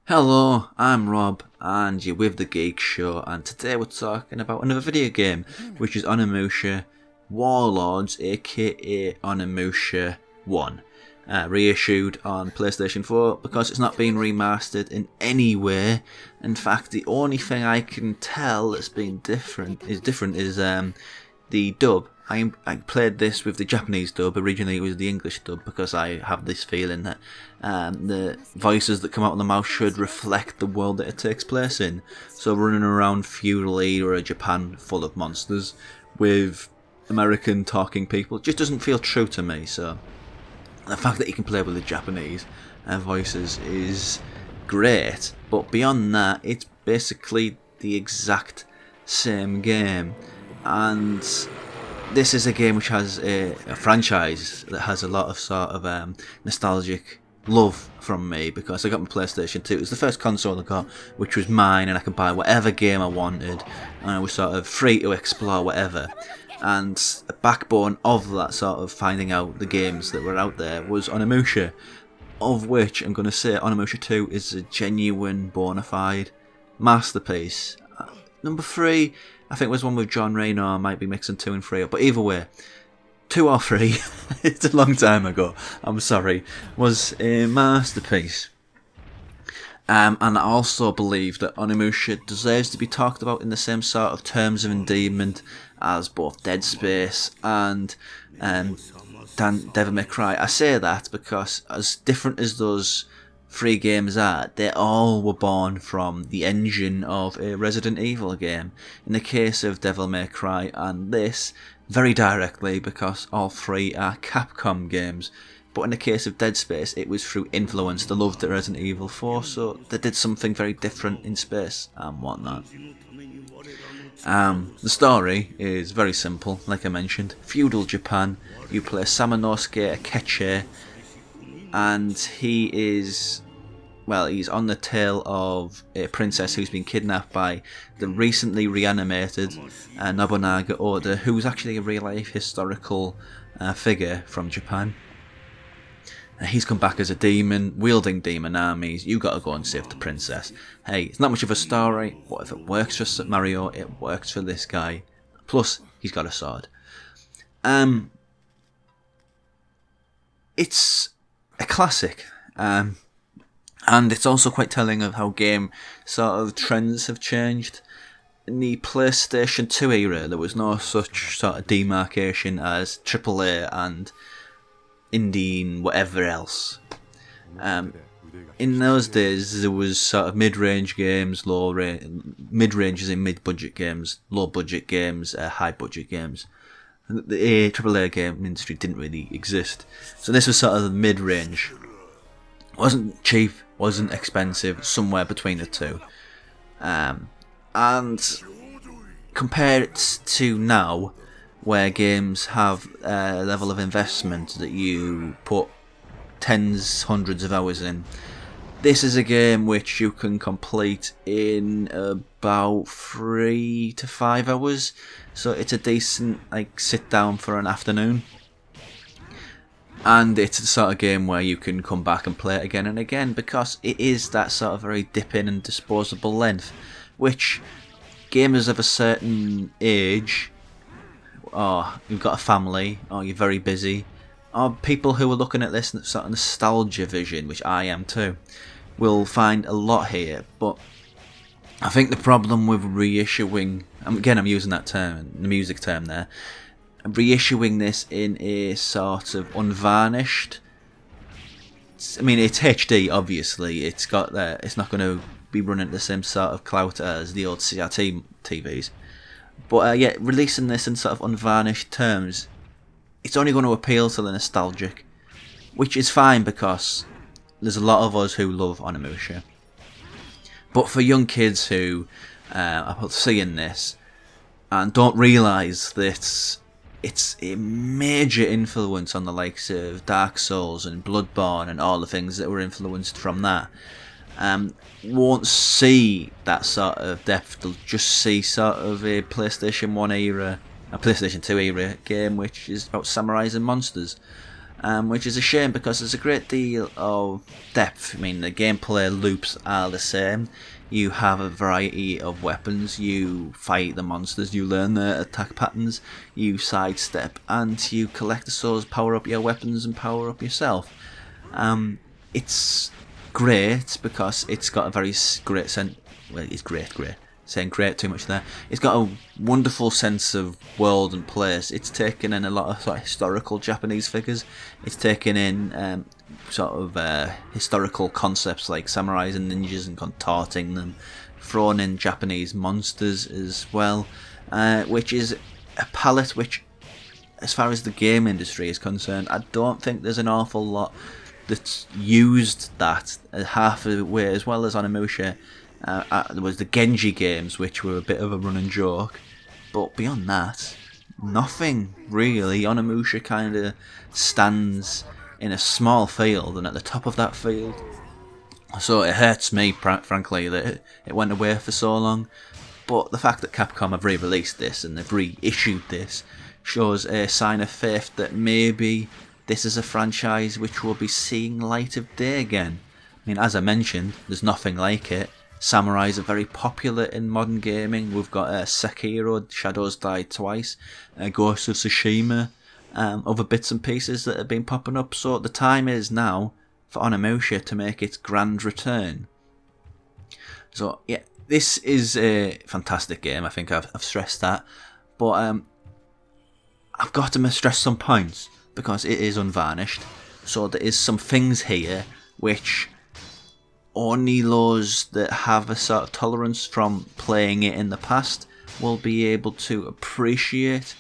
Hello, I'm Rob, and you're with the Geek Show, and today we're talking about another video game, which is Onimusha Warlords, aka Onimusha 1. Reissued on PlayStation 4 because it's not been remastered in any way. In fact, the only thing I can tell that's been different is the dub. I played this with the Japanese dub. Originally it was the English dub because I have this feeling that the voices that come out of the mouth should reflect the world that it takes place in. So running around feudal era Japan full of monsters with American talking people just doesn't feel true to me. So the fact that you can play with the Japanese voices is great, but beyond that it's basically the exact same game. And this is a game which has a franchise that has a lot of sort of nostalgic love from me, because I got my PlayStation 2. It was the first console I got, which was mine, and I could buy whatever game I wanted, and I was sort of free to explore whatever. And a backbone of that sort of finding out the games that were out there was Onimusha, of which I'm going to say Onimusha 2 is a genuine bona fide masterpiece. Number 3, I think was one with John Reno. I might be mixing 2 and 3 up, but either way, 2 or 3, it's a long time ago, I'm sorry, was a masterpiece. And I also believe that Onimusha deserves to be talked about in the same sort of terms of endearment as both Dead Space and Devil May Cry. I say that because as different as those 3 games are, they all were born from the engine of a Resident Evil game. In the case of Devil May Cry and this, very directly, because all 3 are Capcom games. But in the case of Dead Space, it was through influence. They loved the Resident Evil 4, so they did something very different in space and whatnot. The story is very simple, like I mentioned. Feudal Japan, you play Samanosuke Akechi, and he's on the tail of a princess who's been kidnapped by the recently reanimated Nobunaga Oda, who's actually a real-life historical figure from Japan. He's come back as a demon, wielding demon armies. You gotta go and save the princess. Hey, it's not much of a story, but if it works for Mario, it works for this guy. Plus, he's got a sword. It's a classic. And it's also quite telling of how game sort of trends have changed. In the PlayStation 2 era, there was no such sort of demarcation as AAA and indie and whatever else. In those days, there was sort of mid-range games, mid-range is in mid-budget games, low-budget games, high-budget games. The AAA game industry didn't really exist. So this was sort of the mid-range. Wasn't cheap, wasn't expensive, somewhere between the two. And compare it to now, where games have a level of investment that you put tens, hundreds of hours in. This is a game which you can complete in about 3 to 5 hours, so it's a decent sit down for an afternoon. And it's the sort of game where you can come back and play it again and again, because it is that sort of very dip-in and disposable length, which gamers of a certain age, or you've got a family, or you're very busy, or people who are looking at this sort of nostalgia vision, which I am too, will find a lot here. But I think the problem with reissuing, again I'm using that term, the music term there, reissuing this in a sort of unvarnished, I mean it's HD obviously, it's got it's not going to be running the same sort of clout as the old CRT TVs, but yet releasing this in sort of unvarnished terms, it's only going to appeal to the nostalgic, which is fine because there's a lot of us who love Onimusha. But for young kids who are seeing this and don't realise that it's a major influence on the likes of Dark Souls and Bloodborne and all the things that were influenced from that, won't see that sort of depth. They'll just see sort of a PlayStation 1 era, a PlayStation 2 era game which is about samurais and monsters. which is a shame because there's a great deal of depth. I mean, the gameplay loops are the same. You have a variety of weapons, you fight the monsters, you learn their attack patterns, you sidestep, and you collect the souls, power up your weapons and power up yourself. It's great because it's got a very great sense. Well, it's great. Saying great too much there. It's got a wonderful sense of world and place. It's taken in a lot of sort of historical Japanese figures. It's taken in historical concepts like samurais and ninjas and contorting them. Thrown in Japanese monsters as well, which is a palette which, as far as the game industry is concerned, I don't think there's an awful lot that's used that half of the way, as well as Onimusha. There was the Genji games, which were a bit of a running joke, but beyond that, nothing really. Onimusha kind of stands in a small field, and at the top of that field, so it hurts me, frankly, that it went away for so long. But the fact that Capcom have re-released this and they've reissued this shows a sign of faith that maybe this is a franchise which will be seeing light of day again. I mean, as I mentioned, there's nothing like it. Samurais are very popular in modern gaming. We've got Sekiro, Shadows Die Twice, Ghost of Tsushima, other bits and pieces that have been popping up. So the time is now for Onimusha to make its grand return. So yeah, this is a fantastic game. I think I've stressed that, but I've got to stress some points because it is unvarnished. So there is some things here which only those that have a sort of tolerance from playing it in the past will be able to appreciate.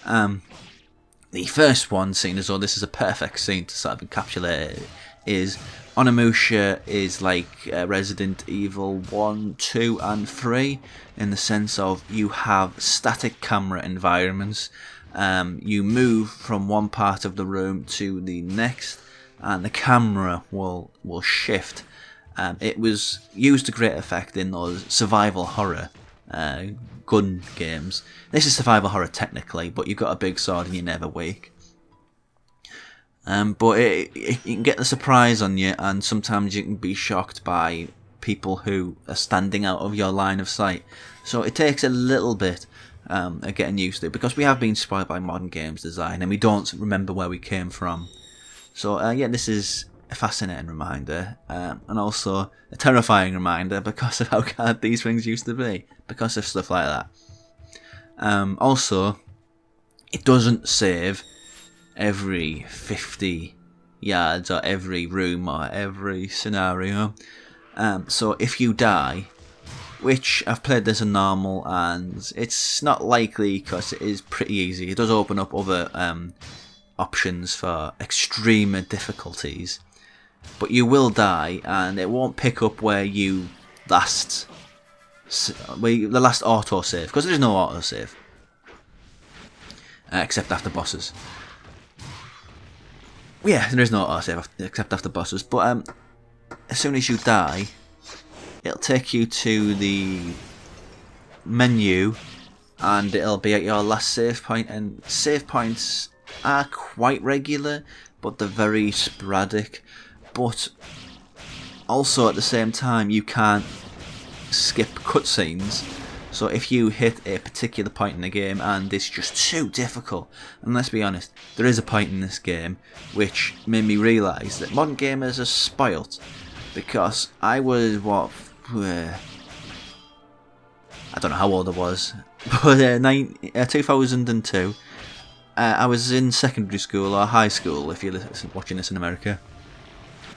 The first one, seeing as though this is a perfect scene to sort of encapsulate it, is Onimusha is like Resident Evil 1, 2 and 3 in the sense of you have static camera environments. You move from one part of the room to the next and the camera will shift. It was used to great effect in those survival horror gun games. This is survival horror technically, but you've got a big sword and you're never weak. But it can get the surprise on you, and sometimes you can be shocked by people who are standing out of your line of sight. So it takes a little bit of getting used to it, because we have been spoiled by modern games design and we don't remember where we came from. So yeah, this is a fascinating reminder, and also a terrifying reminder because of how hard these things used to be, because of stuff like that. Also, it doesn't save every 50 yards or every room or every scenario. So if you die, which I've played this in normal and it's not likely because it is pretty easy, it does open up other options for extreme difficulties, but you will die and it won't pick up where you the last autosave, because there is no autosave except after bosses. Yeah, there is no autosave except after bosses, but as soon as you die, it'll take you to the menu and it'll be at your last save point, and save points are quite regular, but they're very sporadic. But also at the same time, you can't skip cutscenes. So if you hit a particular point in the game and it's just too difficult, and let's be honest, there is a point in this game which made me realise that modern gamers are spoilt, because I was, I don't know how old I was, but 2002, I was in secondary school or high school if you're watching this in America,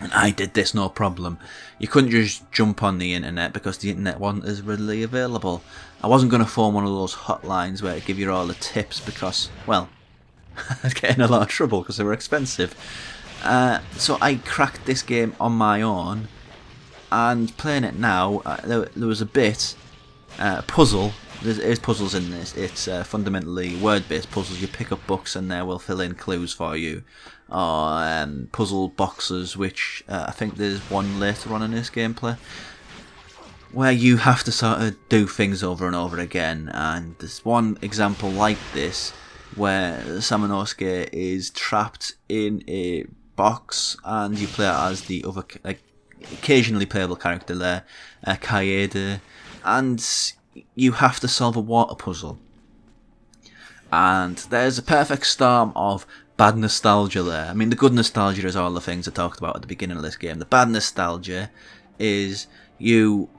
and I did this no problem. You couldn't just jump on the internet because the internet wasn't as readily available. I wasn't going to phone one of those hotlines where it give you all the tips because, well, I'd get in a lot of trouble because they were expensive. So I cracked this game on my own, and playing it now, there was a bit puzzle. There's puzzles in this. It's fundamentally word-based puzzles. You pick up books and they will fill in clues for you, or puzzle boxes, which I think there's one later on in this gameplay where you have to sort of do things over and over again. And there's one example like this where Samanosuke is trapped in a box, and you play it as the other, like, occasionally playable character there, Kaede, and you have to solve a water puzzle. And there's a perfect storm of bad nostalgia there. I mean, the good nostalgia is all the things I talked about at the beginning of this game. The bad nostalgia is you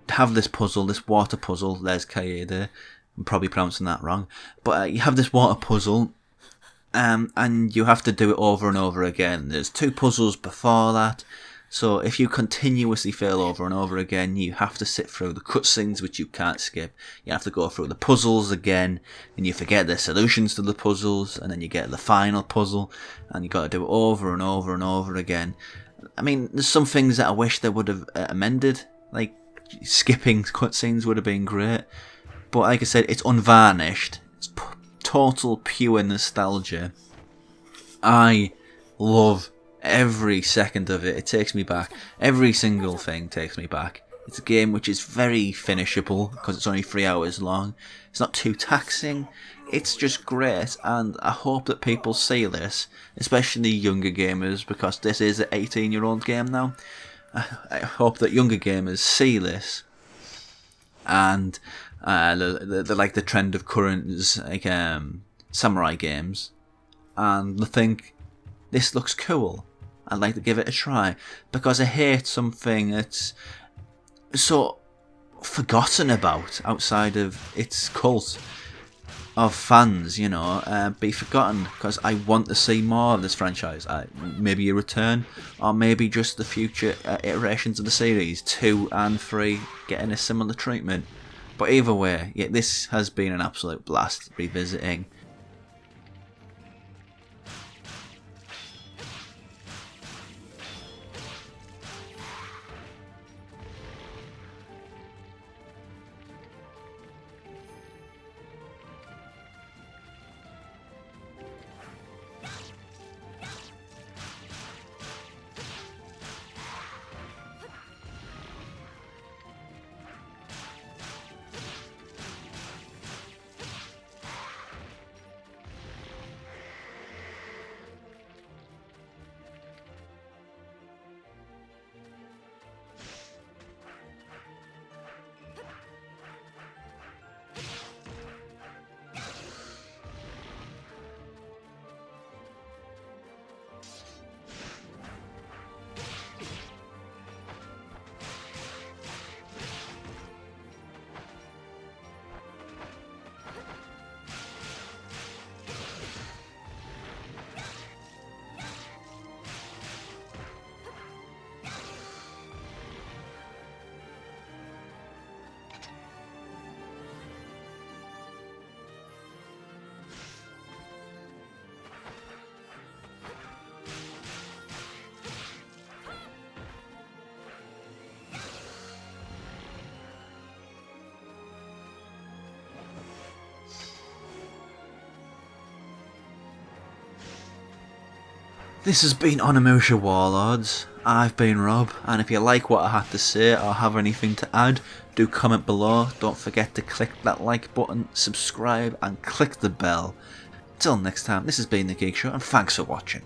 have this puzzle, this water puzzle. There's Kaede. I'm probably pronouncing that wrong. But you have this water puzzle, and you have to do it over and over again. There's 2 puzzles before that. So if you continuously fail over and over again, you have to sit through the cutscenes, which you can't skip. You have to go through the puzzles again, and you forget the solutions to the puzzles, and then you get the final puzzle, and you got to do it over and over and over again. I mean, there's some things that I wish they would have amended, like skipping cutscenes would have been great. But like I said, it's unvarnished. It's total pure nostalgia. I love every second of it. It takes me back. Every single thing takes me back. It's a game which is very finishable because it's only 3 hours long. It's not too taxing. It's just great, and I hope that people see this, especially younger gamers, because this is an 18-year-old game now. I hope that younger gamers see this, and they like the trend of current like samurai games, and they think this looks cool. I'd like to give it a try, because I hate something that's so forgotten about outside of its cult of fans, you know, be forgotten, because I want to see more of this franchise. Maybe a return, or maybe just the future iterations of the series, 2 and 3, getting a similar treatment. But either way, yeah, this has been an absolute blast revisiting. This has been Onimusha Warlords. I've been Rob, and if you like what I had to say or have anything to add, do comment below. Don't forget to click that like button, subscribe, and click the bell. Till next time, this has been The Geek Show, and thanks for watching.